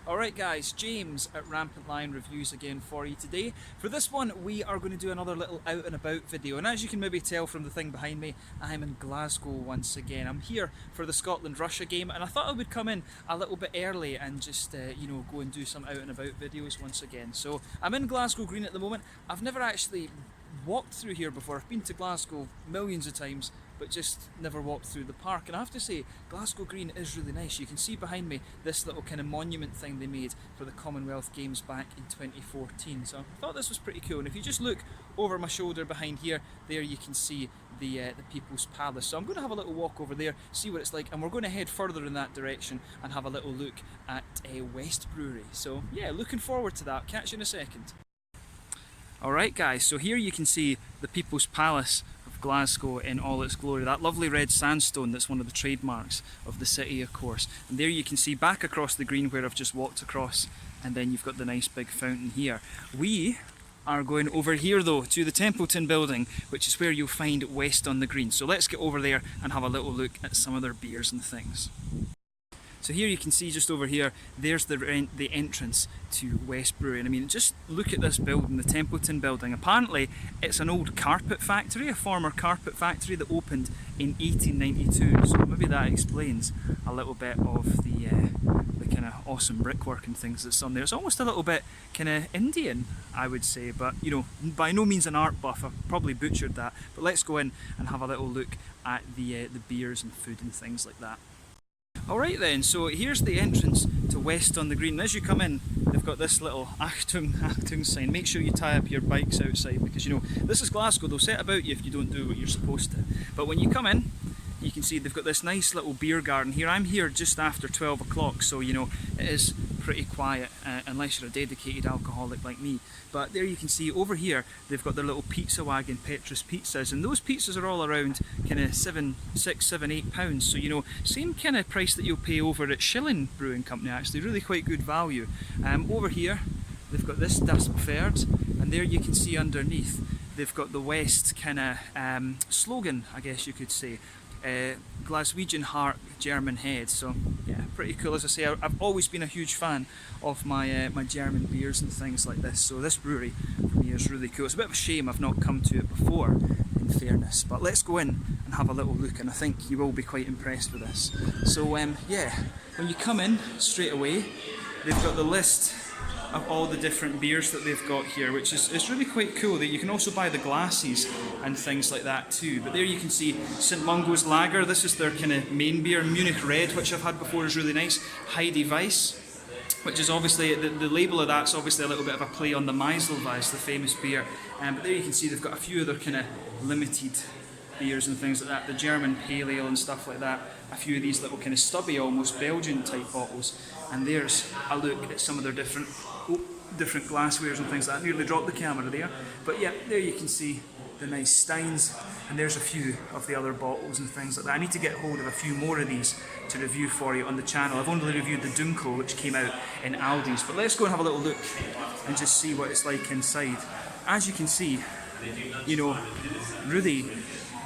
Alright guys, James at RampantLionReviews again for you today. For this one we are going to do another little out and about video, and as you can maybe tell from the thing behind me, I'm in Glasgow once again. I'm here for the Scotland-Russia game, and I thought I would come in a little bit early and just go and do some out and about videos once again. So I'm in Glasgow Green at the moment. I've never actually walked through here before. I've been to Glasgow millions of times, but just never walked through the park. And I have to say, Glasgow Green is really nice. You can see behind me this little kind of monument thing they made for the Commonwealth Games back in 2014. So I thought this was pretty cool. And if you just look over my shoulder behind here, there you can see the People's Palace. So I'm going to have a little walk over there, see what it's like, and we're going to head further in that direction and have a little look at West Brewery. So yeah, looking forward to that. Catch you in a second. Alright guys, so here you can see the People's Palace of Glasgow in all its glory. That lovely red sandstone that's one of the trademarks of the city, of course. And there you can see back across the green where I've just walked across, and then you've got the nice big fountain here. We are going over here though to the Templeton building, which is where you'll find West on the Green. So let's get over there and have a little look at some of their beers and things. So here you can see just over here, there's the entrance to West Brewery. And I mean, just look at this building, the Templeton building. Apparently it's an old carpet factory, a former carpet factory that opened in 1892. So maybe that explains a little bit of the kind of awesome brickwork and things that's on there. It's almost a little bit kind of Indian, I would say, but you know, by no means an art buff. I've probably butchered that. But let's go in and have a little look at the beers and food and things like that. Alright then, so here's the entrance to West on the Green. As you come in, they've got this little Achtung sign. Make sure you tie up your bikes outside, because you know, this is Glasgow, they'll set about you if you don't do what you're supposed to. But when you come in, you can see they've got this nice little beer garden here. I'm here just after 12 o'clock, so you know, it is pretty quiet unless you're a dedicated alcoholic like me. But there you can see over here they've got their little pizza wagon, Petrus pizzas, and those pizzas are all around kind of £8. So you know, same kind of price that you'll pay over at Shilling Brewing Company. Actually, really quite good value. Over here they've got this Das Pferd, and there you can see underneath they've got the West kind of slogan, I guess you could say. Glaswegian heart, German head. So yeah, pretty cool. As I say, I've always been a huge fan of my my German beers and things like this. So this brewery for me is really cool. It's a bit of a shame I've not come to it before, in fairness. But let's go in and have a little look, and I think you will be quite impressed with this. So yeah, when you come in straight away, they've got the list of all the different beers that they've got here, which is really quite cool. That you can also buy the glasses and things like that too. But there you can see St. Mungo's Lager. This is their kind of main beer. Munich Red, which I've had before, is really nice. Heidi Weiss, which is obviously, the label of that's obviously a little bit of a play on the Meiselweiss, the famous beer. But there you can see they've got a few other kind of limited beers and things like that. The German Pale Ale and stuff like that. A few of these little kind of stubby, almost Belgian type bottles. And there's a look at some of their different glasswares and things like that. I nearly dropped the camera there. But yeah, there you can see the nice steins, and there's a few of the other bottles and things like that. I need to get hold of a few more of these to review for you on the channel. I've only reviewed the Dunkel, which came out in Aldi's. But let's go and have a little look and just see what it's like inside. As you can see, you know, really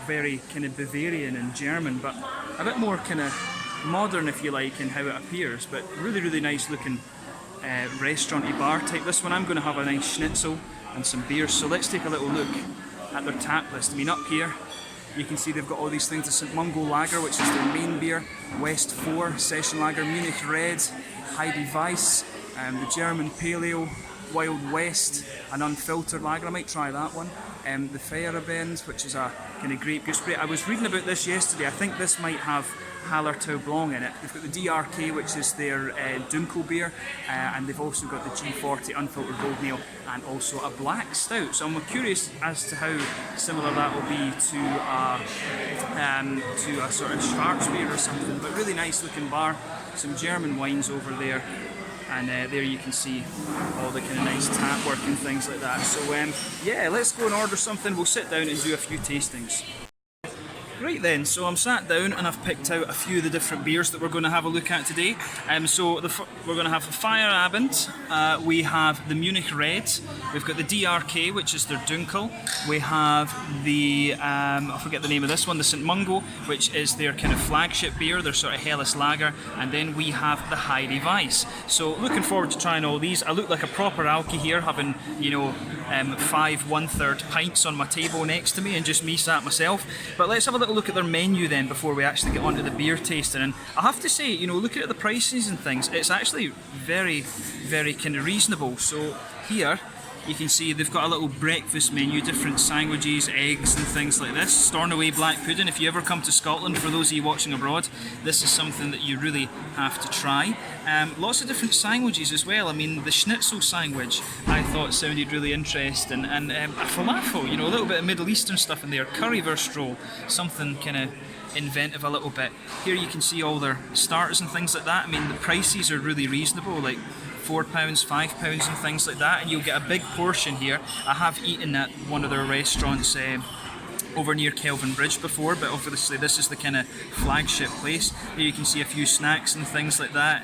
very kind of Bavarian and German, but a bit more kind of modern, if you like, in how it appears. But really nice looking restaurant-y bar type. This one I'm going to have a nice schnitzel and some beers. So let's take a little look at their tap list. I mean, up here you can see they've got all these things. The St. Mungo Lager, which is their main beer, West 4 Session Lager, Munich Red, Heidi Weiss, the German Pale Ale, Wild West, an unfiltered lager. I might try that one. The Feierabend, which is a kind of grape gooseberry. I was reading about this yesterday. I think this might have Hallertau Blanc in it. They've got the Diarchy, which is their Dunkel beer, and they've also got the G40 unfiltered gold ale, and also a black stout. So I'm curious as to how similar that will be to a sort of Schwarzbier or something. But really nice looking bar. Some German wines over there. And there you can see all the kind of nice tap work and things like that. So yeah, let's go and order something. We'll sit down and do a few tastings. Right then, so I'm sat down and I've picked out a few of the different beers that we're going to have a look at today. We're going to have the Feierabend, we have the Munich Red, we've got the Diarchy, which is their Dunkel, we have the, I forget the name of this one, the St Mungo, which is their kind of flagship beer, their sort of Helles lager, and then we have the Hebridean. So looking forward to trying all these. I look like a proper alky here, having, 5 1/3 pints on my table next to me and just me sat myself. But let's have a little look at their menu then before we actually get onto the beer tasting. And I have to say, looking at the prices and things, it's actually very, very kind of reasonable. So here you can see they've got a little breakfast menu, different sandwiches, eggs and things like this. Stornoway black pudding. If you ever come to Scotland, for those of you watching abroad, this is something that you really have to try. Lots of different sandwiches as well. I mean, the schnitzel sandwich I thought sounded really interesting, and a falafel, a little bit of Middle Eastern stuff in there, currywurst roll, something kind of inventive a little bit. Here you can see all their starters and things like that. I mean, the prices are really reasonable, like £4, £5 and things like that, and you'll get a big portion here. I have eaten at one of their restaurants over near Kelvin Bridge before, but obviously this is the kind of flagship place. Here you can see a few snacks and things like that.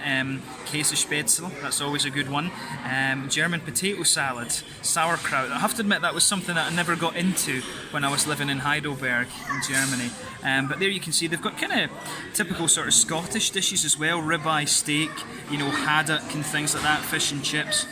Käsespätzle, that's always a good one. German potato salad, sauerkraut. I have to admit that was something that I never got into when I was living in Heidelberg in Germany. But there you can see they've got kind of typical sort of Scottish dishes as well, ribeye steak, haddock and things like that, fish and chips.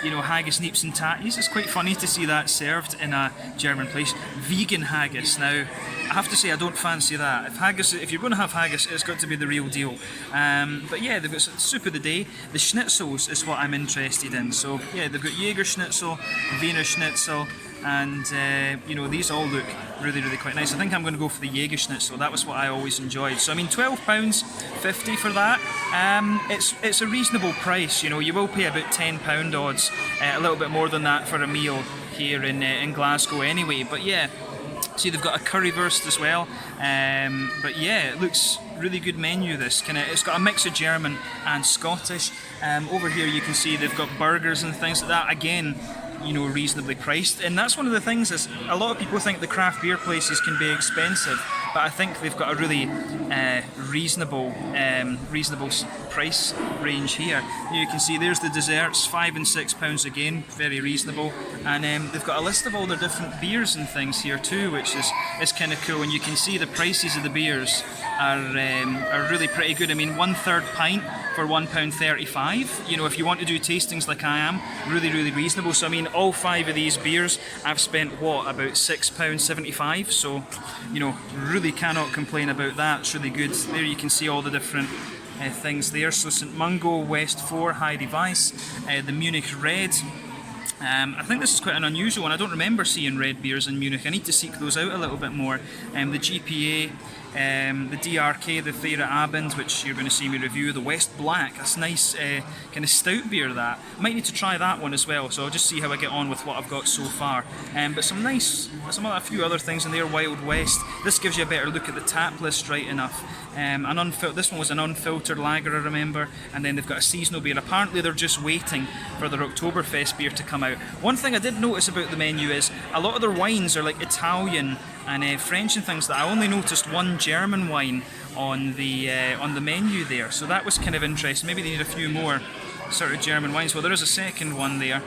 Haggis, neeps and tatties. It's quite funny to see that served in a German place. Vegan haggis. Now, I have to say I don't fancy that. If you're going to have haggis, it's got to be the real deal. But yeah, they've got soup of the day. The schnitzels is what I'm interested in. So yeah, they've got Jaeger schnitzel, Wiener schnitzel, and these all look really, really quite nice. I think I'm going to go for the Jaeger schnitzel. That was what I always enjoyed. So I mean, £12.50 for that. It's a reasonable price. You will pay about £10 odds, a little bit more than that for a meal here in Glasgow anyway. But yeah, see they've got a currywurst as well. But yeah, it looks really good menu. This it's got a mix of German and Scottish. Over here you can see they've got burgers and things like that. Again, reasonably priced, and that's one of the things is a lot of people think the craft beer places can be expensive, but I think they've got a really reasonable price range here. You can see there's the desserts, £5 and £6 again, very reasonable, and they've got a list of all their different beers and things here too, which is kind of cool. And you can see the prices of the beers are really pretty good. I mean, 1/3 pint for £1.35. If you want to do tastings like I am, really, really reasonable. So I mean, all 5 of these beers I've spent about £6.75. So really cannot complain about that. It's really good. There you can see all the different things there. So St Mungo, West 4, Hebridean, the Munich Red. I think this is quite an unusual one. I don't remember seeing red beers in Munich. I need to seek those out a little bit more. The GPA, the Diarchy, the Feierabend, which you're going to see me review, the West Black. That's nice kind of stout beer. That I might need to try that one as well. So I'll just see how I get on with what I've got so far. But a few other things in there. Wild West. This gives you a better look at the tap list, right enough. This one was an unfiltered lager, I remember, and then they've got a seasonal beer. Apparently they're just waiting for their Oktoberfest beer to come out. One thing I did notice about the menu is a lot of their wines are like Italian and French and things. That I only noticed one German wine on the menu there, so that was kind of interesting. Maybe they need a few more sort of German wines. Well, there is a second one there.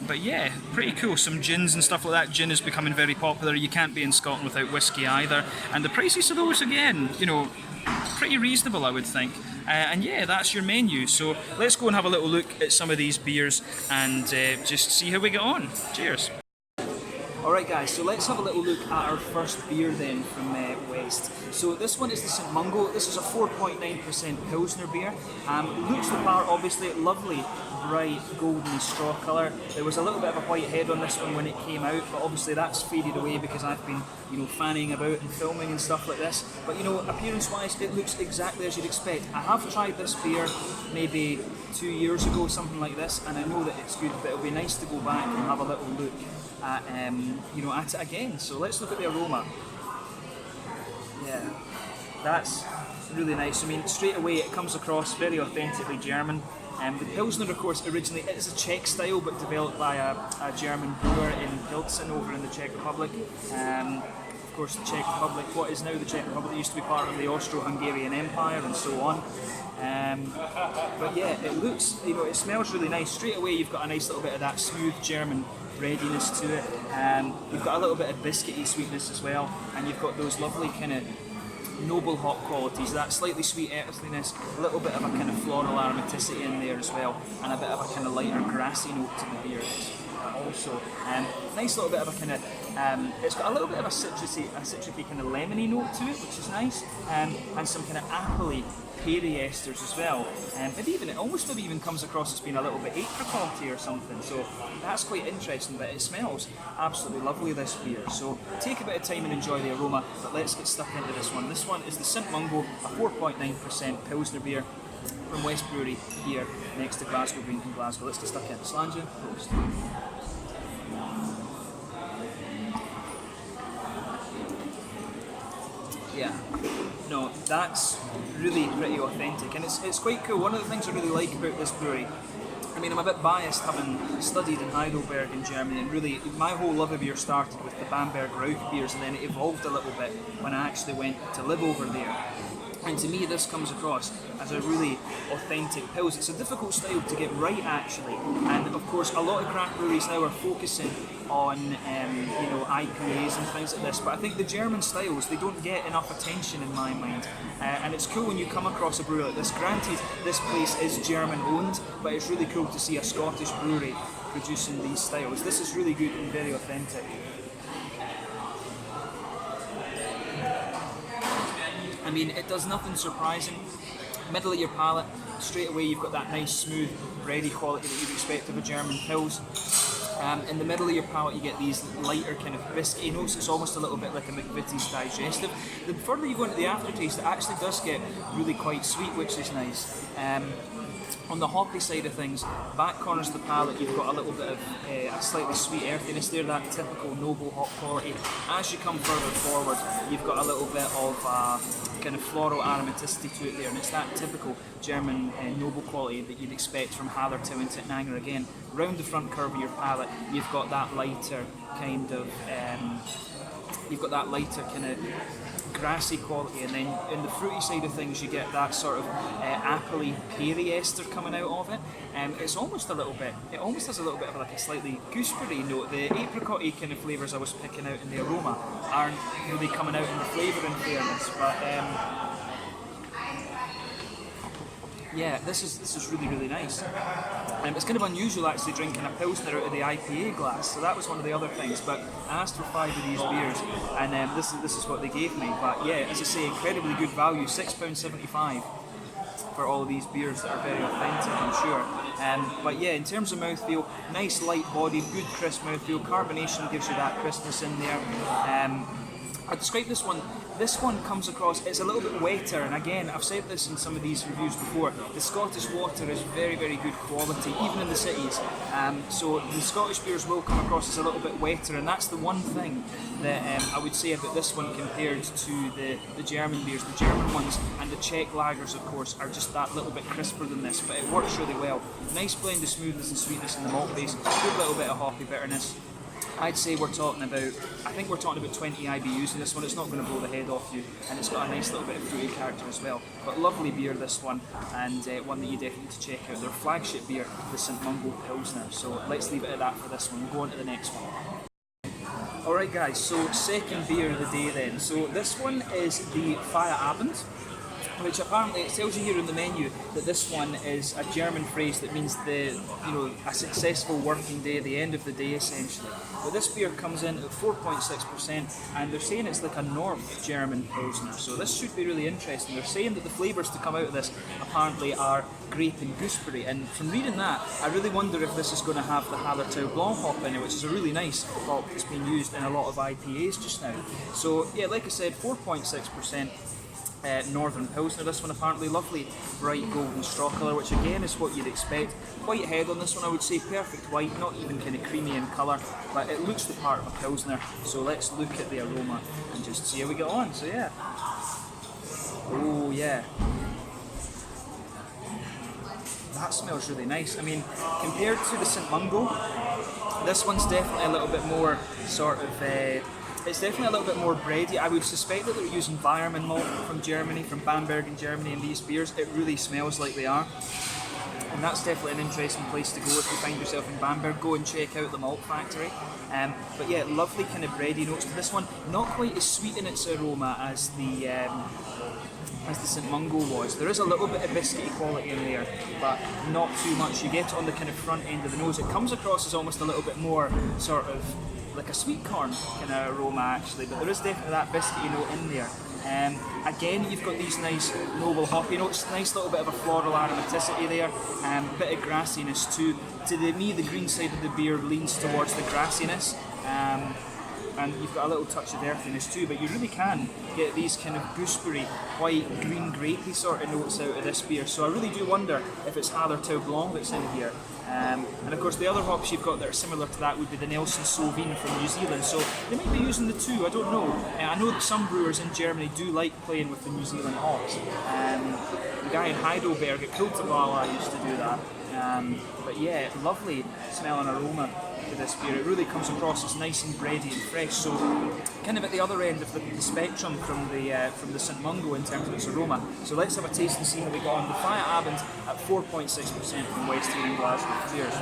But yeah, pretty cool. Some gins and stuff like that. Gin is becoming very popular. You can't be in Scotland without whiskey either. And the prices of those, again, pretty reasonable, I would think. And yeah, that's your menu. So let's go and have a little look at some of these beers and just see how we get on. Cheers. Alright guys, so let's have a little look at our first beer then from West. So this one is the St Mungo. This is a 4.9% Pilsner beer. Looks the part, obviously, lovely, bright, golden straw colour. There was a little bit of a white head on this one when it came out, but obviously that's faded away because I've been, fanning about and filming and stuff like this. But appearance-wise, it looks exactly as you'd expect. I have tried this beer maybe 2 years ago, something like this, and I know that it's good, but it'll be nice to go back and have a little look at at it again. So let's look at the aroma. Yeah, that's really nice. I mean, straight away it comes across very authentically German. The Pilsner, of course, originally it is a Czech style, but developed by a German brewer in Pilsen over in the Czech Republic. Of course, the Czech Republic. What is now the Czech Republic used to be part of the Austro-Hungarian Empire and so on. But yeah, it looks, it smells really nice. Straight away you've got a nice little bit of that smooth German breadiness to it. You've got a little bit of biscuity sweetness as well, and you've got those lovely kind of noble hop qualities, that slightly sweet earthiness, a little bit of a kind of floral aromaticity in there as well, and a bit of a kind of lighter grassy note to the beer also. Nice little bit of a kind of, it's got a little bit of a citrusy kind of lemony note to it, which is nice, and some kind of appley peary esters as well. It almost maybe even comes across as being a little bit apricot-y or something, so that's quite interesting, but it smells absolutely lovely, this beer. So take a bit of time and enjoy the aroma, but let's get stuck into this one. This one is the St Mungo, a 4.9% Pilsner beer from West Brewery here next to Glasgow Green in Glasgow. Let's get stuck in. Slanja, Prost. Yeah, no, that's really pretty authentic, and it's quite cool. One of the things I really like about this brewery, I mean, I'm a bit biased having studied in Heidelberg in Germany, and really my whole love of beer started with the Bamberg Rauch beers, and then it evolved a little bit when I actually went to live over there. And to me, this comes across as a really authentic pils. It's a difficult style to get right, actually. And of course, a lot of craft breweries now are focusing on, IPAs and things like this. But I think the German styles, they don't get enough attention in my mind. And it's cool when you come across a brewery like this. Granted, this place is German owned, but it's really cool to see a Scottish brewery producing these styles. This is really good and very authentic. I mean, it does nothing surprising. Middle of your palate, straight away you've got that nice smooth bready quality that you'd expect of a German pils. In the middle of your palate you get these lighter kind of biscuity notes. It's almost a little bit like a McVitie's digestive. The further you go into the aftertaste, it actually does get really quite sweet, which is nice. On the hoppy side of things, back corners of the palate, you've got a little bit of a slightly sweet earthiness there, that typical noble hop quality. As you come further forward, you've got a little bit of kind of floral aromaticity to it there, and it's that typical German noble quality that you'd expect from Hallertau and Tittnanger again. Round the front curve of your palate, you've got that lighter kind of grassy quality, and then in the fruity side of things you get that sort of appley peary ester coming out of it. It's almost a little bit, it almost has a little bit of like a slightly gooseberry note. The apricot-y kind of flavours I was picking out in the aroma aren't really coming out in the flavour, in fairness, but yeah, this is really, really nice. It's kind of unusual actually drinking a Pilsner out of the IPA glass, so that was one of the other things, but I asked for 5 of these beers, and this is what they gave me. But yeah, as I say, incredibly good value, £6.75 for all of these beers that are very authentic, I'm sure. But yeah, in terms of mouthfeel, nice light bodied, good crisp mouthfeel, carbonation gives you that crispness in there. I describe this one. This one comes across, it's a little bit wetter, and again, I've said this in some of these reviews before, the Scottish water is very, very good quality, even in the cities. So the Scottish beers will come across as a little bit wetter, and that's the one thing that I would say about this one compared to the German beers. The German ones and the Czech lagers, of course, are just that little bit crisper than this, but it works really well. Nice blend of smoothness and sweetness in the malt base, good little bit of hoppy bitterness. I'd say we're talking about, I think we're talking about 20 IBUs in this one. It's not going to blow the head off you, and it's got a nice little bit of fruity character as well. But lovely beer, this one, and one that you definitely need to check out. Their flagship beer, the St Mungo Pilsner. So let's leave it at that for this one. We'll go on to the next one. Alright guys, so second beer of the day then. So this one is the Feierabend, which apparently, it tells you here in the menu that this one is a German phrase that means a successful working day, the end of the day essentially. But this beer comes in at 4.6%, and they're saying it's like a North German Pilsner, so this should be really interesting. They're saying that the flavours to come out of this apparently are grape and gooseberry, and from reading that, I really wonder if this is going to have the Hallertau Blanc hop in it, which is a really nice hop that's being used in a lot of IPAs just now. So yeah, like I said, 4.6%. Northern Pilsner. This one apparently lovely bright golden straw colour, which again is what you'd expect. White head on this one, I would say perfect white, not even kind of creamy in colour, but it looks the part of a Pilsner. So let's look at the aroma and just see how we get on. So yeah. Oh yeah. That smells really nice. I mean, compared to the St Mungo, this one's definitely a little bit more sort of It's definitely a little bit more bready. I would suspect that they're using Feierabend malt from Germany, from Bamberg in Germany, in these beers. It really smells like they are. And that's definitely an interesting place to go if you find yourself in Bamberg. Go and check out the malt factory. But yeah, lovely kind of bready notes to this one. Not quite as sweet in its aroma as the St Mungo was. There is a little bit of biscuity quality in there, but not too much. You get it on the kind of front end of the nose. It comes across as almost a little bit more sort of like a sweet corn kind of aroma actually, but there is definitely that biscuity note in there. Again, you've got these nice noble hoppy notes, nice little bit of a floral aromaticity there, bit of grassiness too. To me, the green side of the beer leans towards the grassiness, and you've got a little touch of earthiness too, but you really can get these kind of gooseberry, white, green, grapey sort of notes out of this beer. So I really do wonder if it's Hallertau Blanc that's in here. And of course the other hops you've got that are similar to that would be the Nelson Sauvin from New Zealand, so they might be using the two, I don't know. I know that some brewers in Germany do like playing with the New Zealand hops. The guy in Heidelberg at Kultivara used to do that. But yeah, lovely smell and aroma to this beer. It really comes across as nice and bready and fresh, so kind of at the other end of the spectrum from the St Mungo in terms of its aroma. So let's have a taste and see how we got on. The Feierabend at 4.6% from West here in Glasgow. Cheers.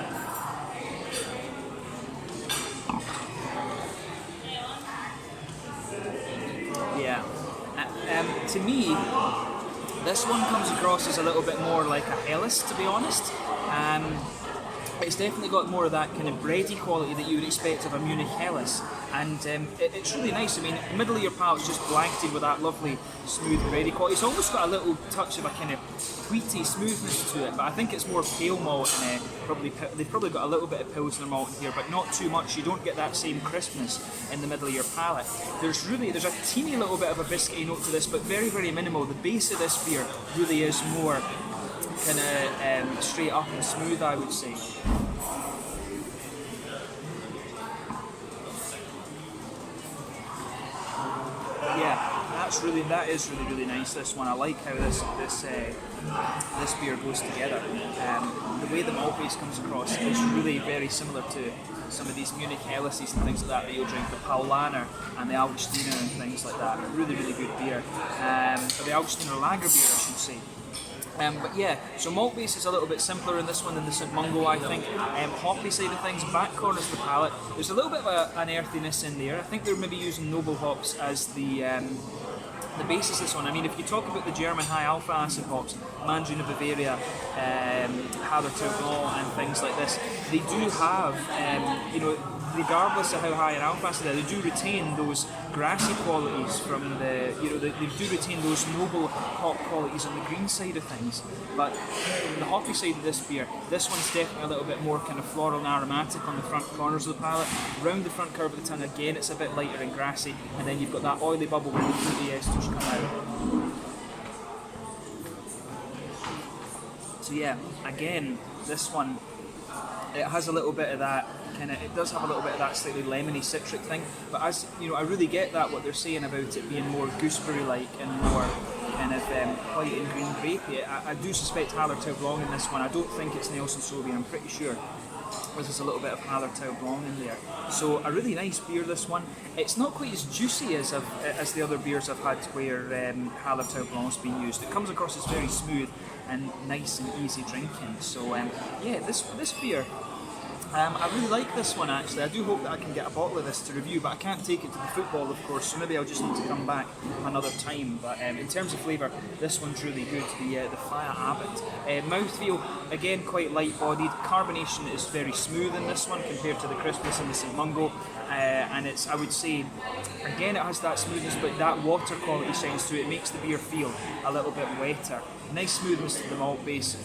Yeah. To me, this one comes across as a little bit more like a Helles, to be honest. It's definitely got more of that kind of bready quality that you would expect of a Munich Helles, and it's really nice. I mean, the middle of your palate's just blanketed with that lovely smooth bready quality. It's almost got a little touch of a kind of wheaty smoothness to it, but I think it's more pale malt, and they've probably got a little bit of Pilsner malt in here, but not too much. You don't get that same crispness in the middle of your palate. There's a teeny little bit of a biscuity note to this, but very, very minimal. The base of this beer really is more kind of straight up and smooth, I would say. Yeah, that is really nice. This one, I like how this beer goes together. The way the malt base comes across is really very similar to some of these Munich Helles's and things like that you'll drink, the Paulaner and the Augustiner and things like that. Really good beer. Or the Augustiner lager beer, I should say. But yeah, so malt base is a little bit simpler in this one than the St Mungo, I think. Hoppy side of things, back corners of the palate. There's a little bit of an earthiness in there. I think they're maybe using noble hops as the basis of this one. I mean, if you talk about the German high alpha acid hops, Mandarin of Bavaria, Hallertau Blanc and things like this, they do have, regardless of how high an alpha acid they do retain those grassy qualities from they do retain those noble hop qualities on the green side of things. But the hoppy side of this beer, this one's definitely a little bit more kind of floral and aromatic on the front corners of the palate. Round the front curve of the tongue, again, it's a bit lighter and grassy, and then you've got that oily bubble where the fruity esters come out. So yeah, again, this one, it has a little bit of that it does have a little bit of that slightly lemony citric thing, but as you know, I really get that what they're saying about it being more gooseberry-like and more kind of white and green grapey. I do suspect Hallertau Blanc in this one. I don't think it's Nelson Sauvin. I'm pretty sure there's a little bit of Hallertau Blanc in there. So a really nice beer, this one. It's not quite as juicy as the other beers I've had where Hallertau Blanc's been used. It comes across as very smooth and nice and easy drinking. So yeah, this beer, I really like this one actually. I do hope that I can get a bottle of this to review, but I can't take it to the football, of course, so maybe I'll just need to come back another time. But in terms of flavour, this one's really good, the Feierabend. Mouthfeel, again, quite light-bodied. Carbonation is very smooth in this one compared to the crispness in the St Mungo. And it's, I would say, again, it has that smoothness, but that water quality shines to it. It makes the beer feel a little bit wetter. Nice smoothness to the malt base.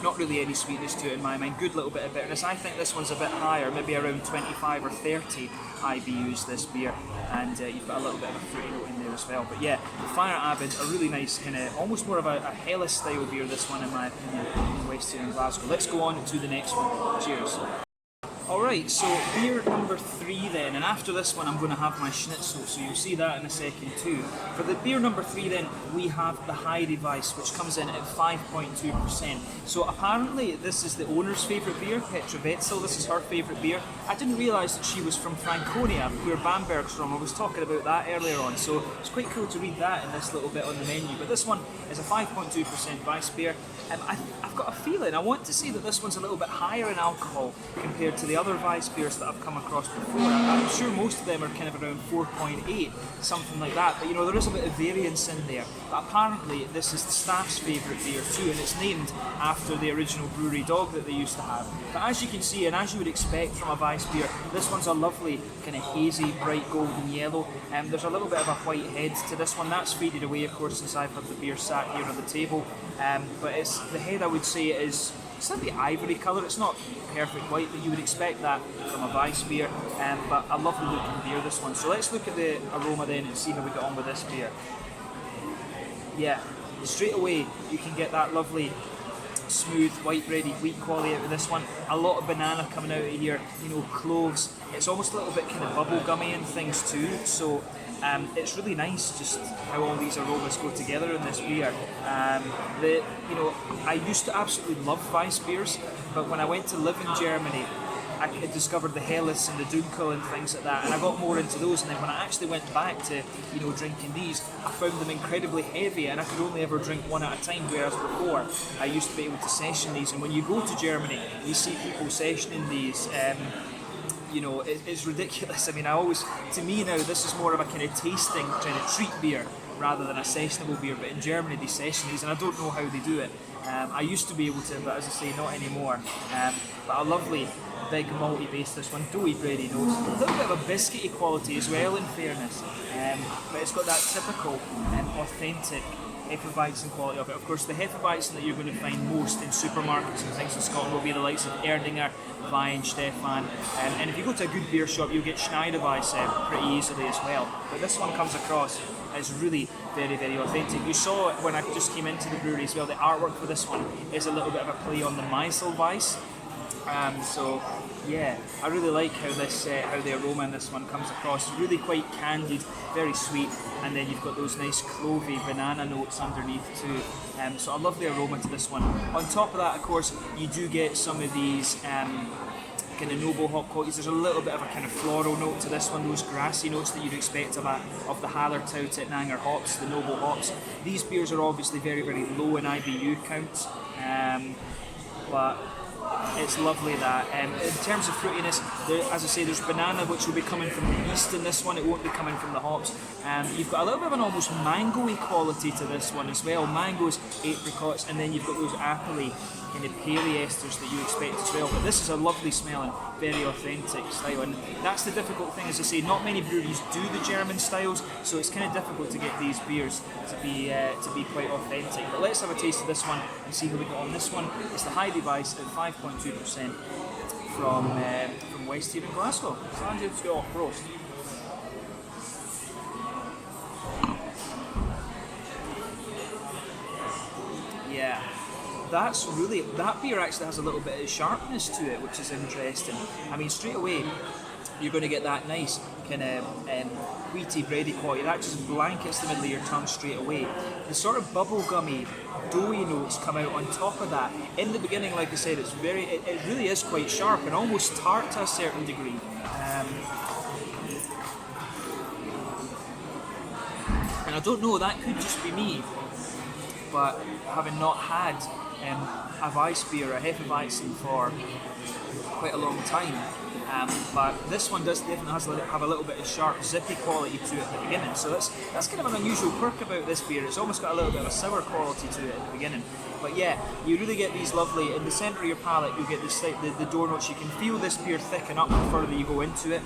Not really any sweetness to it in my mind. Good little bit of bitterness. I think this one's a bit higher, maybe around 25 or 30 IBUs, this beer, and you've got a little bit of a fruity note in there as well. But yeah, the Feierabend, a really nice kind of, almost more of a Helles style beer, this one in my opinion, in West here in Glasgow. Let's go on to the next one. Cheers. Alright, so beer number 3 then, and after this one I'm going to have my schnitzel, so you'll see that in a second too. For the beer number 3 then, we have the Hebridean, which comes in at 5.2%. So apparently this is the owner's favourite beer, Petra Wetzel, this is her favourite beer. I didn't realise that she was from Franconia, where Bamberg's from. I was talking about that earlier on, so it's quite cool to read that in this little bit on the menu. But this one is a 5.2% Weiss beer. I've got a feeling, I want to say that this one's a little bit higher in alcohol compared to the other Weiss beers that I've come across before. I'm sure most of them are kind of around 4.8, something like that, but you know, there is a bit of variance in there. But apparently this is the staff's favourite beer too, and it's named after the original brewery dog that they used to have. But as you can see, and as you would expect from a Weiss beer, this one's a lovely kind of hazy, bright golden yellow. There's a little bit of a white head to this one. That's faded away, of course, since I've had the beer sat here on the table. But it's the head, I would say, is slightly ivory colour. It's not perfect white, but you would expect that from a Weiss beer. But a lovely looking beer, this one. So let's look at the aroma then and see how we get on with this beer. Yeah, straight away you can get that lovely smooth white bready wheat quality out of this one. A lot of banana coming out of here, you know, cloves. It's almost a little bit kind of bubble gummy and things too, so it's really nice just how all these aromas go together in this beer. You know, I used to absolutely love Weiss beers, but when I went to live in Germany, I discovered the Helles and the Dunkel and things like that, and I got more into those. And then when I actually went back to, you know, drinking these, I found them incredibly heavy, and I could only ever drink one at a time. Whereas before, I used to be able to session these. And when you go to Germany, you see people sessioning these. You know, it's ridiculous. I mean, to me now, this is more of a kind of tasting, kind of treat beer rather than a sessionable beer. But in Germany, they session these, and I don't know how they do it. I used to be able to, but as I say, not anymore. But a lovely big malty base, this one, doughy bready nose. A little bit of a biscuity quality as well, in fairness. But it's got that typical authentic Hefeweizen quality of it. Of course, the Hefeweizen that you're going to find most in supermarkets and things in Scotland will be the likes of Erdinger, Wein, Stefan, and if you go to a good beer shop, you'll get Schneiderweiss pretty easily as well. But this one comes across as really very, very authentic. You saw it when I just came into the brewery as well. The artwork for this one is a little bit of a play on the Meiselweiss. So yeah, I really like how the aroma in this one comes across. Really quite candied, very sweet, and then you've got those nice clovey banana notes underneath too. So a lovely aroma to this one. On top of that, of course, you do get some of these kind of noble hop qualities. There's a little bit of a kind of floral note to this one, those grassy notes that you'd expect of the Hallertau Tettnanger hops, the noble hops. These beers are obviously very, very low in IBU counts, but it's lovely that. In terms of fruitiness, as I say, there's banana which will be coming from the yeast in this one, it won't be coming from the hops. You've got a little bit of an almost mango-y quality to this one as well. Mangoes, apricots, and then you've got those apple-y kind of paley esters that you expect as well. But this is a lovely smelling, very authentic style, and that's the difficult thing, as I say, not many breweries do the German styles, so it's kind of difficult to get these beers to be quite authentic. But let's have a taste of this one and see how we get on. This one is the Hebridean at 5.2% from West here in Glasgow. Sandhildsgård, Prost. Yeah. That beer actually has a little bit of sharpness to it, which is interesting. I mean, straight away, you're going to get that nice kind of wheaty, bready quality. That just blankets the middle of your tongue straight away. The sort of bubblegummy, doughy notes come out on top of that. In the beginning, like I said, it really is quite sharp and almost tart to a certain degree. And I don't know, that could just be me, but having not had a Weiss beer, a Hefeweizen, for quite a long time. But this one does definitely have a little bit of sharp, zippy quality to it at the beginning. So that's kind of an unusual quirk about this beer. It's almost got a little bit of a sour quality to it at the beginning. But yeah, you really get these lovely, in the centre of your palate, you get this the door notes. You can feel this beer thicken up the further you go into it.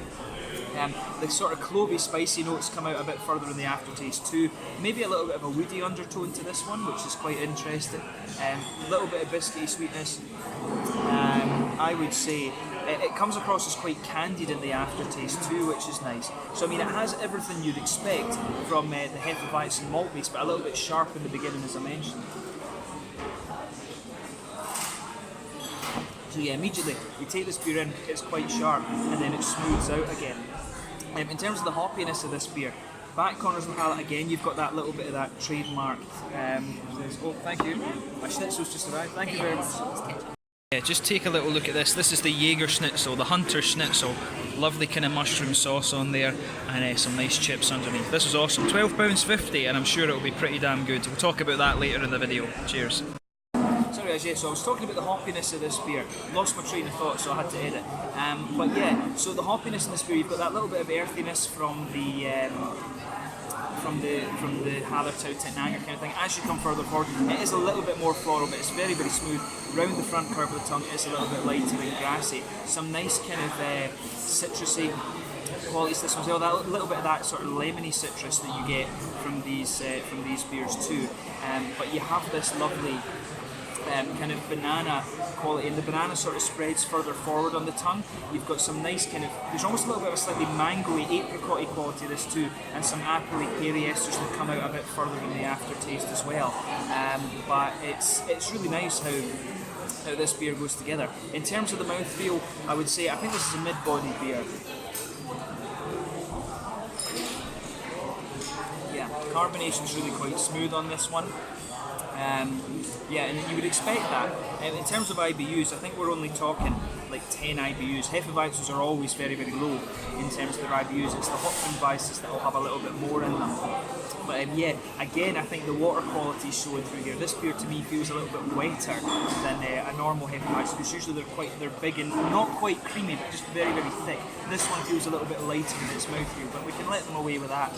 The sort of clovey, spicy notes come out a bit further in the aftertaste too. Maybe a little bit of a woody undertone to this one, which is quite interesting. A little bit of biscuity sweetness. I would say it comes across as quite candied in the aftertaste too, which is nice. So I mean, it has everything you'd expect from the Hefeweizen malt base, but a little bit sharp in the beginning, as I mentioned. So yeah, immediately you take this beer in, it's quite sharp, and then it smooths out again. In terms of the hoppiness of this beer, back corners of the palate again, you've got that little bit of that trademark. Oh, thank you. My schnitzel's just arrived. Thank you very much. Yeah, just take a little look at this. This is the Jaeger schnitzel, the Hunter schnitzel. Lovely kind of mushroom sauce on there, and some nice chips underneath. This is awesome. £12.50, and I'm sure it'll be pretty damn good. We'll talk about that later in the video. Cheers. Sorry, Ajay, so I was talking about the hoppiness of this beer. Lost my train of thought, so I had to edit. But yeah, so the hoppiness in this beer, you've got that little bit of earthiness from the Hebridean Titnanger kind of thing. As you come further forward, it is a little bit more floral, but it's very, very smooth. Round the front curve of the tongue, it's a little bit lighter and grassy. Some nice kind of citrusy qualities this one as well. That little bit of that sort of lemony citrus that you get from these beers too. But you have this lovely kind of banana quality, and the banana sort of spreads further forward on the tongue. You've got some nice kind of, there's almost a little bit of a slightly mangoey, apricot-y quality to this too, and some apple-y, peary esters that come out a bit further in the aftertaste as well. But it's really nice how this beer goes together. In terms of the mouthfeel, I would say, I think this is a mid-bodied beer. Yeah, carbonation's really quite smooth on this one. Yeah, and you would expect that. In terms of IBUs, I think we're only talking like 10 IBUs. Hefeweizens are always very, very low in terms of their IBUs. It's the Hopfenweisses that will have a little bit more in them. But yeah, again, I think the water quality is showing through here. This beer to me feels a little bit wetter than a normal Hefeweizen, because usually they're big and not quite creamy, but just very, very thick. This one feels a little bit lighter in its mouthfeel, but we can let them away with that.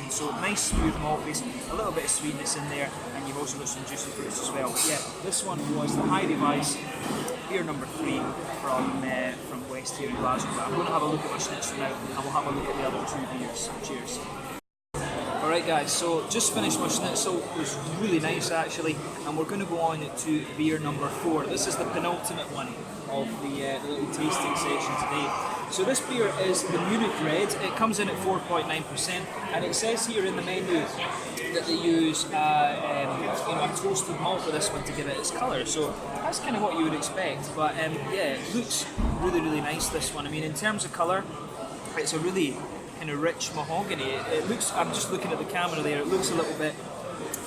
So nice smooth malt base, a little bit of sweetness in there, and you've also got some juicy fruits as well. But yeah, this one was the Hebridean beer number 3 from West here in Glasgow. I'm going to have a look at my schnitzel now, and we'll have a look at the other 2 beers. Cheers. Alright guys, so just finished my schnitzel. It was really nice actually, and we're going to go on to beer number 4. This is the penultimate one of the little tasting section today. So this beer is the Munich Red. It comes in at 4.9%, and it says here in the menu that they use a toasted malt for this one to give it its colour. So that's kind of what you would expect. But yeah, it looks really, really nice, this one. I mean, in terms of colour, it's a really kind of rich mahogany. It looks, I'm just looking at the camera there, it looks a little bit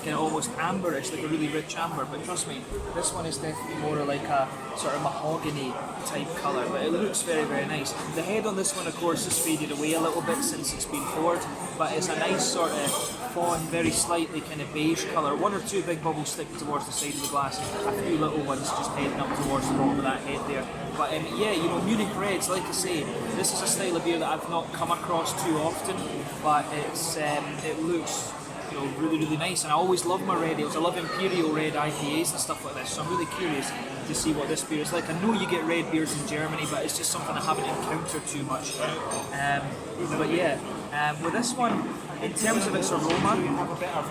kind of almost amberish, like a really rich amber, but trust me, this one is definitely more like a sort of mahogany type colour, but it looks very, very nice. The head on this one, of course, has faded away a little bit since it's been poured, but it's a nice sort of fawn, very slightly kind of beige colour. 1 or 2 big bubbles sticking towards the side of the glass, a few little ones just heading up towards the bottom of that head there. But yeah, you know, Munich Reds, like I say, this is a style of beer that I've not come across too often, but it looks, you know, really, really nice. And I always love my red ales. I love Imperial Red IPAs and stuff like this, so I'm really curious to see what this beer is like. I know you get red beers in Germany, but it's just something I haven't encountered too much. But yeah, with this one, in terms of its aroma,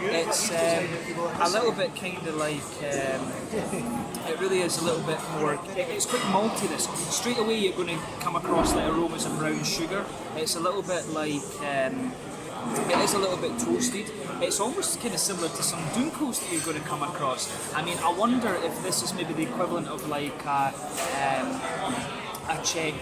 it's a little bit kind of like, it really is a little bit more, it's quite malty this. Straight away you're going to come across like aromas of brown sugar. It's a little bit like, it is a little bit toasted. It's almost kind of similar to some Dunkels that you're going to come across. I mean, I wonder if this is maybe the equivalent of like a Czech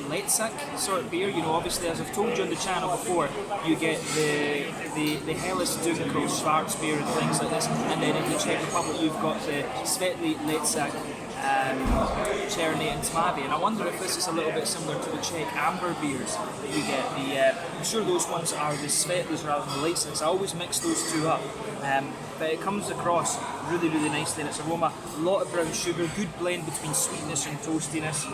Letzak sort of beer. You know, obviously, as I've told you on the channel before, you get the Helles Dunkel Schwarzbier and things like this, and then in the Czech Republic we've got the Svetli Letzak, Cherny and Tmavi, and I wonder if this is a little bit similar to the Czech amber beers that you get. I'm sure those ones are the Svetlis rather than the Letzaks. I always mix those two up, but it comes across really, really nicely in its aroma. A lot of brown sugar, good blend between sweetness and toastiness.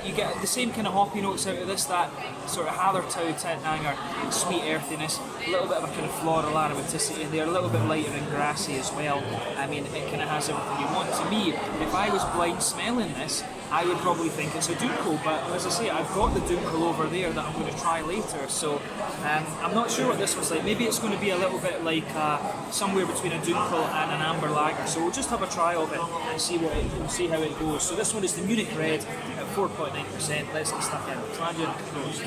You get the same kind of hoppy notes out of this, that sort of Hebridean Titnanger sweet earthiness, a little bit of a kind of floral aromaticity in there, a little bit lighter and grassy as well. I mean, it kind of has everything you want. To me, if I was blind smelling this, I would probably think it's a Dunkel, but as I say, I've got the Dunkel over there that I'm going to try later, so I'm not sure what this was like. Maybe it's going to be a little bit like somewhere between a Dunkel and an amber lager, so we'll just have a try of it and see how it goes. So this one is the Munich Red at 4.9%. Let's get stuck in. Try doing it close.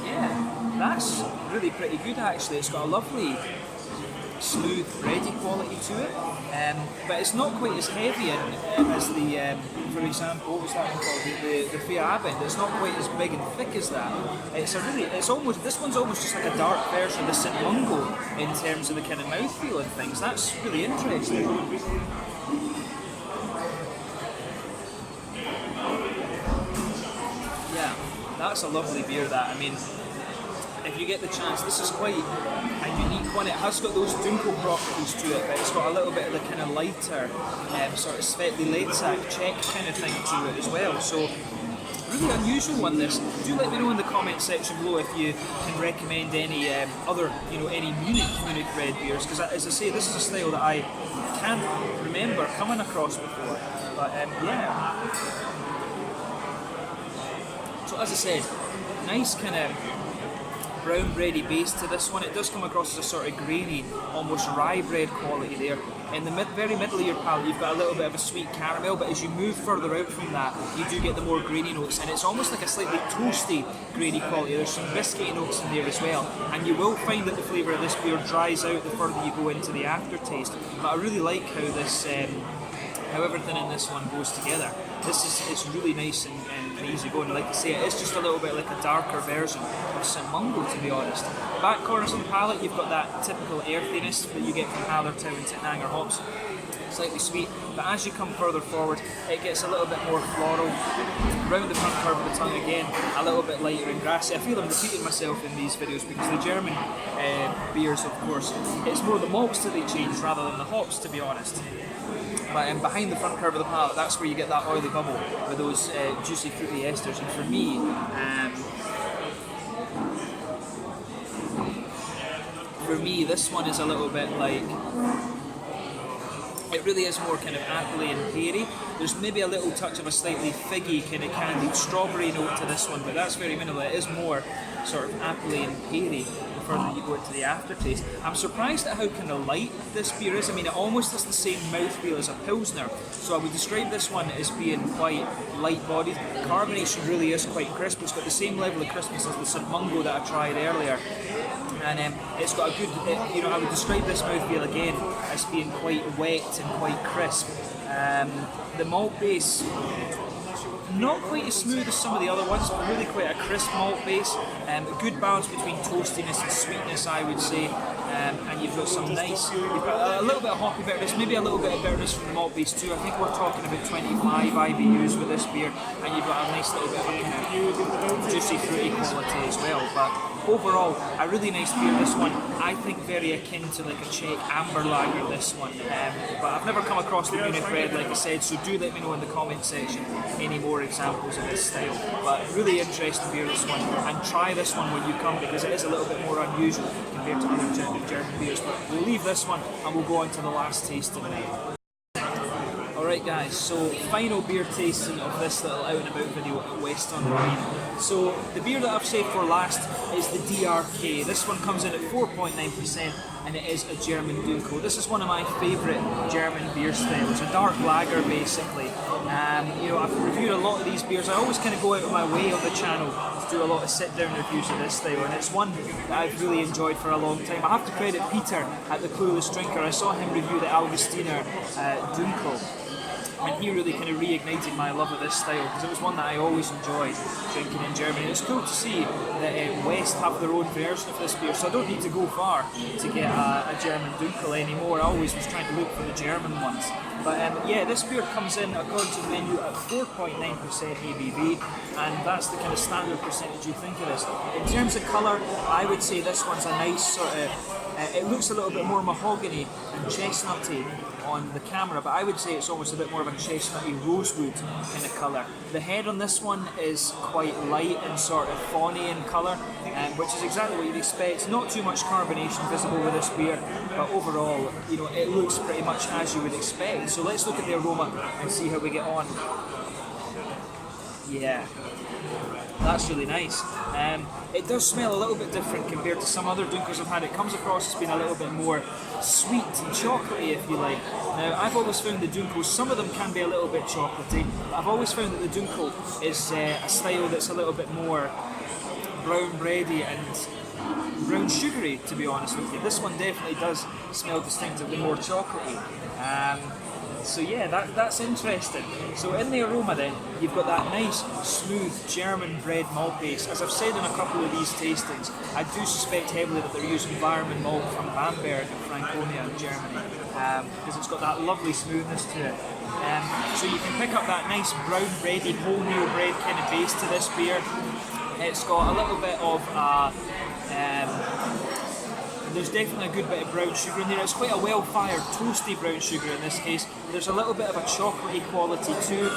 Yeah, that's really pretty good actually. It's got a lovely smooth bready quality to it, but it's not quite as heavy as the, for example, what was that one called? The Feierabend. It's not quite as big and thick as that. This one's almost just like a dark version of the St Mungo in terms of the kind of mouthfeel and things. That's really interesting. Yeah, that's a lovely beer, that. I mean, if you get the chance, this is quite a unique one. It has got those Dunkel properties to it, but it's got a little bit of the kind of lighter, sort of Svetli Letzak Czech kind of thing to it as well. So, really unusual one, this. Do let me know in the comment section below if you can recommend any other, any Munich Red beers, because as I say, this is a style that I can't remember coming across before. But yeah. So as I said, nice kind of brown bready base to this one. It does come across as a sort of grainy, almost rye bread quality there. In the very middle of your palate, you've got a little bit of a sweet caramel, but as you move further out from that, you do get the more grainy notes, and it's almost like a slightly toasty grainy quality. There's some biscuity notes in there as well, and you will find that the flavour of this beer dries out the further you go into the aftertaste. But I really like how this, how everything in this one goes together. It's really nice and easy going. Like I say, it is just a little bit like a darker version of St Mungo, to be honest. Back corners of the palate, you've got that typical earthiness that you get from Hallertau and Titnanger hops. Slightly sweet, but as you come further forward, it gets a little bit more floral. Round the front curve of the tongue again, a little bit lighter and grassy. I feel I'm repeating myself in these videos because the German beers, of course, it's more the malts that they change rather than the hops, to be honest. But behind the front curve of the palate, that's where you get that oily bubble with those juicy fruity esters. And for me, this one is a little bit like, it really is more kind of appley and peary. There's maybe a little touch of a slightly figgy kind of candied strawberry note to this one, but that's very minimal. It is more sort of appley and peary the further you go into the aftertaste. I'm surprised at how kind of light this beer is. I mean, it almost has the same mouthfeel as a Pilsner, so I would describe this one as being quite light-bodied. Carbonation really is quite crisp. It's got the same level of crispness as the St Mungo that I tried earlier. And it's got a good, I would describe this mouthfeel again as being quite wet and quite crisp. The malt base, not quite as smooth as some of the other ones, but really quite a crisp malt base. A good balance between toastiness and sweetness, I would say. And you've got some nice, you've got a little bit of hoppy bitterness, maybe a little bit of bitterness from the malt base too. I think we're talking about 25 IBUs with this beer, and you've got a nice little bit of a kind of juicy fruity quality as well. But overall, a really nice beer, this one. I think very akin to like a Czech amber lager, this one. But I've never come across the Munich Red, like I said, so do let me know in the comment section any more examples of this style. But really interesting beer, this one, and try this one when you come, because it is a little bit more unusual compared to other German beers. But we'll leave this one and we'll go on to the last tasting now. Alright guys, so final beer tasting of this little out and about video at West on Rhine. So the beer that I've saved for last is the Diarchy. This one comes in at 4.9% and it is a German Dunkel. This is one of my favourite German beer styles, a dark lager basically. I've reviewed a lot of these beers. I always kind of go out of my way on the channel to do a lot of sit-down reviews of this style, and it's one that I've really enjoyed for a long time. I have to credit Peter at the Clueless Drinker. I saw him review the Augustiner Dunkel, and he really kind of reignited my love of this style, because it was one that I always enjoyed drinking in Germany. It's cool to see that West have their own version of this beer, so I don't need to go far to get a German Dunkel anymore. I always was trying to look for the German ones. But yeah, this beer comes in, according to the menu, at 4.9% ABV, and that's the kind of standard percentage you think of this. In terms of colour, I would say this one's a nice sort of, it looks a little bit more mahogany and chestnutty on the camera, but I would say it's almost a bit more of a chestnutty rosewood kind of colour. The head on this one is quite light and sort of fawny in colour, which is exactly what you'd expect. Not too much carbonation visible with this beer, but overall, it looks pretty much as you would expect. So let's look at the aroma and see how we get on. Yeah, that's really nice. It does smell a little bit different compared to some other Dunkels I've had. It comes across as being a little bit more sweet and chocolatey, if you like. Now, I've always found the Dunkels, some of them can be a little bit chocolatey, but I've always found that the Dunkel is a style that's a little bit more brown bready and brown sugary, to be honest with you. This one definitely does smell distinctively more chocolatey. So yeah, that's interesting. So in the aroma then, you've got that nice, smooth German bred malt base. As I've said in a couple of these tastings, I do suspect heavily that they're using Weyermann malt from Bamberg in Franconia in Germany, because it's got that lovely smoothness to it. So you can pick up that nice brown bready, wholemeal bread kind of base to this beer. It's got a little bit of there's definitely a good bit of brown sugar in there. It's quite a well-fired, toasty brown sugar in this case. There's a little bit of a chocolatey quality too.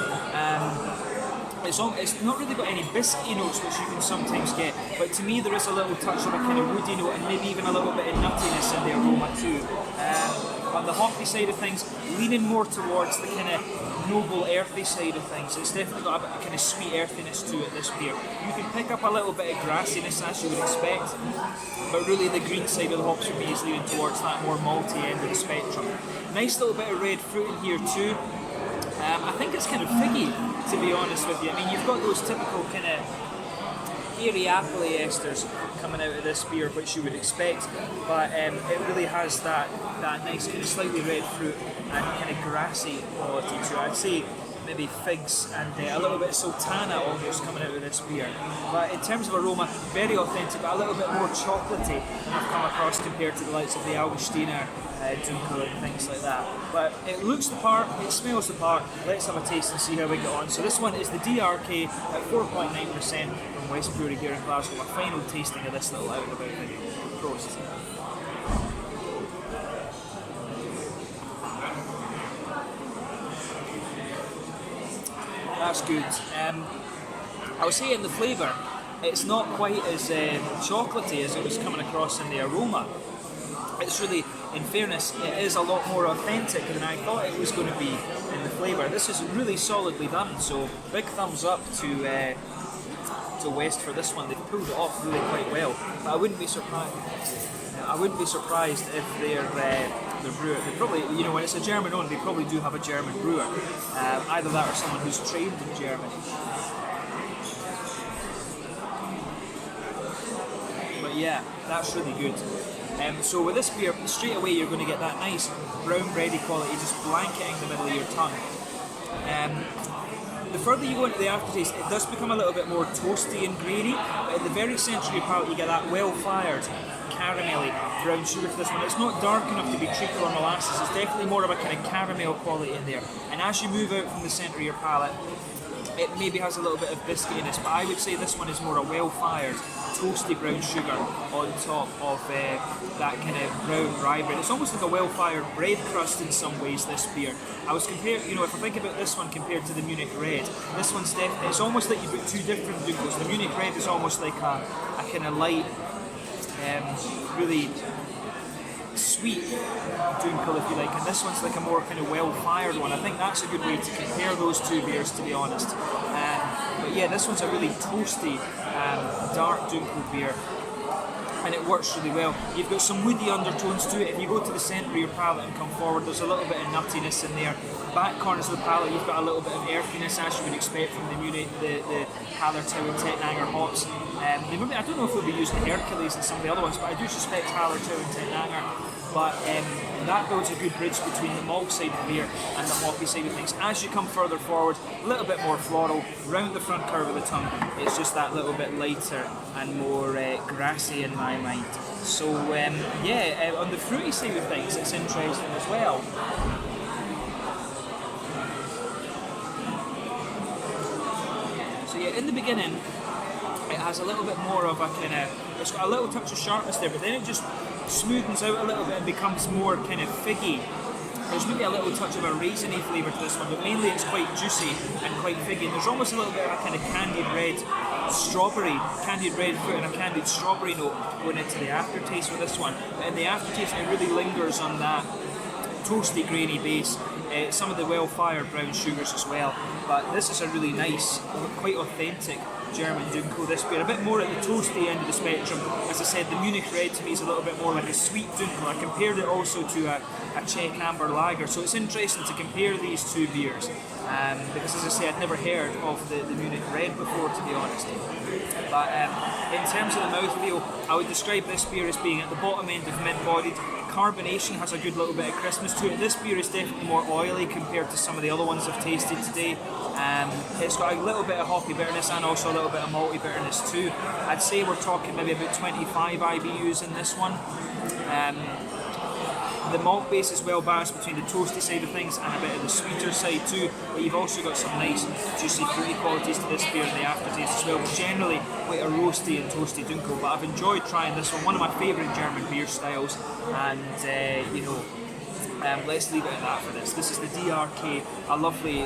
It's not really got any biscuity notes, which you can sometimes get, but to me there is a little touch of a kind of woody note and maybe even a little bit of nuttiness in the aroma too. On the hoppy side of things, leaning more towards the kind of noble earthy side of things. It's definitely got a bit of kind of sweet earthiness to it, this beer. You can pick up a little bit of grassiness as you would expect, but really the green side of the hops for me is leaning towards that more malty end of the spectrum. Nice little bit of red fruit in here too. I think it's kind of figgy, to be honest with you. I mean, you've got those typical kind of airy apple esters coming out of this beer, which you would expect, but it really has that nice kind of slightly red fruit and kind of grassy quality to it. I'd say maybe figs and a little bit of sultana almost coming out of this beer. But in terms of aroma, very authentic, but a little bit more chocolatey than I've come across compared to the likes of the Augustiner, Dunkel and things like that. But it looks the part, it smells the part. Let's have a taste and see how we get on. So this one is the Diarchy at 4.9% from West Brewery here in Glasgow. My final tasting of this little out and about video. Prost. That's good. I would say in the flavour, it's not quite as chocolatey as it was coming across in the aroma. It's really, in fairness, it is a lot more authentic than I thought it was going to be in the flavour. This is really solidly done, so big thumbs up to West for this one. They've pulled it off really quite well. But I wouldn't be surprised. I wouldn't be surprised if their brewer, they probably, you know, when it's a German owned, they probably do have a German brewer. Either that or someone who's trained in Germany. But yeah, that's really good. So with this beer, straight away you're going to get that nice brown bready quality just blanketing the middle of your tongue. The further you go into the aftertaste, it does become a little bit more toasty and grainy, but at the very centre of your palate you get that well-fired, caramelly brown sugar for this one. It's not dark enough to be treacle or molasses, it's definitely more of a kind of caramel quality in there. And as you move out from the centre of your palate, it maybe has a little bit of biscuitiness, but I would say this one is more a well-fired, toasty brown sugar on top of that kind of brown rye bread. It's almost like a well-fired bread crust in some ways, this beer. I was compared, you know, if I think about this one compared to the Munich Red, this one's definitely, it's almost like you've got two different Dunkels. The Munich Red is almost like a kind of light, really sweet Dunkel, if you like, and this one's like a more kind of well-fired one. I think that's a good way to compare those two beers, to be honest. But yeah, this one's a really toasty, dark Dunkel beer, and it works really well. You've got some woody undertones to it. If you go to the centre of your palate and come forward, there's a little bit of nuttiness in there. Back corners of the palate, you've got a little bit of earthiness, as you would expect from the Munich, the Hallertau and Tettnanger hops. Maybe, I don't know if they'll be using Hercules and some of the other ones, but I do suspect Hallertau and Tettnanger. But that builds a good bridge between the malt side of the beer and the hoppy side of things. As you come further forward, a little bit more floral, round the front curve of the tongue, it's just that little bit lighter and more grassy in my mind. So yeah, on the fruity side of things, it's interesting as well. So yeah, in the beginning, it has a little bit more of a kind of, it's got a little touch of sharpness there, but then it just smoothens out a little bit and becomes more kind of figgy. There's maybe a little touch of a raisiny flavour to this one, but mainly it's quite juicy and quite figgy. And there's almost a little bit of a kind of candied red fruit and a candied strawberry note going into the aftertaste with this one. But in the aftertaste, it really lingers on that toasty, grainy base. Some of the well-fired brown sugars as well. But this is a really nice, quite authentic German Dunkel, this beer. A bit more at the toasty end of the spectrum. As I said, the Munich Red to me is a little bit more like a sweet Dunkel. I compared it also to a Czech Amber Lager, so it's interesting to compare these two beers because as I say, I'd never heard of the Munich Red before, to be honest. But in terms of the mouthfeel, I would describe this beer as being at the bottom end of mint-bodied. Carbonation has a good little bit of crispness to it. This beer is definitely more oily compared to some of the other ones I've tasted today. It's got a little bit of hoppy bitterness and also a little bit of malty bitterness too. I'd say we're talking maybe about 25 IBUs in this one. The malt base is well balanced between the toasty side of things and a bit of the sweeter side too, but you've also got some nice juicy fruity qualities to this beer in the aftertaste as well, but generally quite a roasty and toasty Dunkel. But I've enjoyed trying this one of my favourite German beer styles, and let's leave it at that for this. This is the Diarchy, a lovely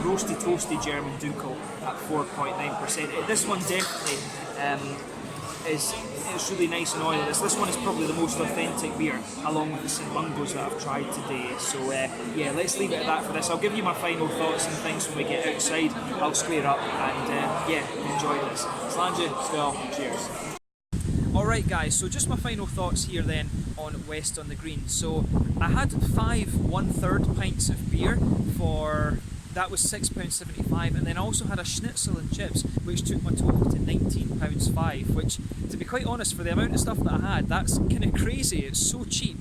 roasty toasty German Dunkel at 4.9%. This one definitely it's really nice and oily. This one is probably the most authentic beer, along with the St Mungos that I've tried today. So yeah, let's leave it at that for this. I'll give you my final thoughts and things when we get outside. I'll square up and yeah, enjoy this. Sláinte, skål, cheers. Alright guys, so just my final thoughts here then on West on the Green. So I had 5 1/3 pints of beer for... that was £6.75, and then I also had a schnitzel and chips, which took my total to £19.05, which, to be quite honest, for the amount of stuff that I had, that's kind of crazy. It's so cheap.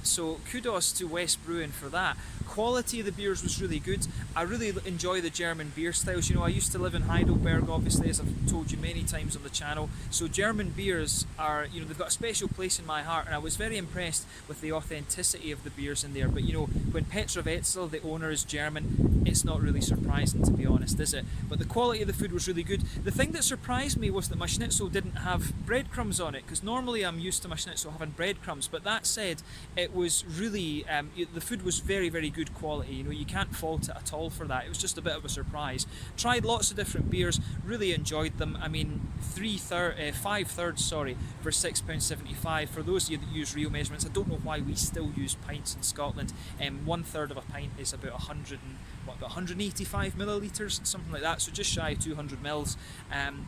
So kudos to West Brewing for that. Quality of the beers was really good. I really enjoy the German beer styles. You know, I used to live in Heidelberg, obviously, as I've told you many times on the channel. So German beers are, you know, they've got a special place in my heart, and I was very impressed with the authenticity of the beers in there. But you know, when Petra Wetzel, the owner, is German, it's not really surprising, to be honest, is it? But the quality of the food was really good. The thing that surprised me was that my schnitzel didn't have breadcrumbs on it, because normally I'm used to my schnitzel having breadcrumbs. But that said, it was really, the food was very, very good quality. You know, you can't fault it at all for that. It was just a bit of a surprise. Tried lots of different beers, really enjoyed them. I mean, 5/3, sorry, for £6.75. For those of you that use real measurements, I don't know why we still use pints in Scotland. 1/3 of a pint is about 185 millilitres, something like that, so just shy of 200 mils.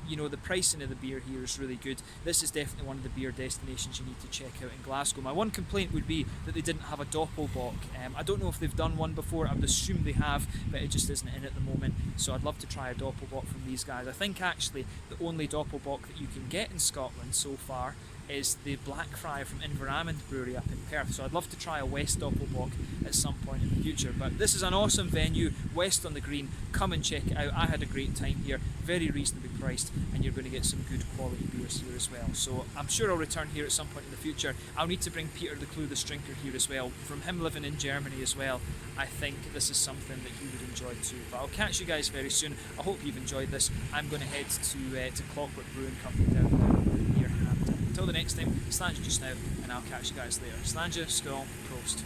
You know, the pricing of the beer here is really good. This is definitely one of the beer destinations you need to check out in Glasgow. My one complaint would be that they didn't have a Doppelbock. I don't know if they've done one before. I would assume they have, but it just isn't in at the moment, so I'd love to try a Doppelbock from these guys. I think actually the only Doppelbock that you can get in Scotland so far is the Blackfriar from Feierabend Brewery up in Perth, so I'd love to try a West Doppelbock at some point in the future. But this is an awesome venue, West on the Green. Come and check it out. I had a great time here, very reasonably priced, and you're going to get some good quality beers here as well. So I'm sure I'll return here at some point in the future. I'll need to bring Peter the Clue the Strinker here as well. From him living in Germany as well, I think this is something that he would enjoy too. But I'll catch you guys very soon. I hope you've enjoyed this. I'm going to head to Clockwork Brewing Company down there near Hampton. Until the next time, Sláinte just now, and I'll catch you guys later. Sláinte, skål, prost.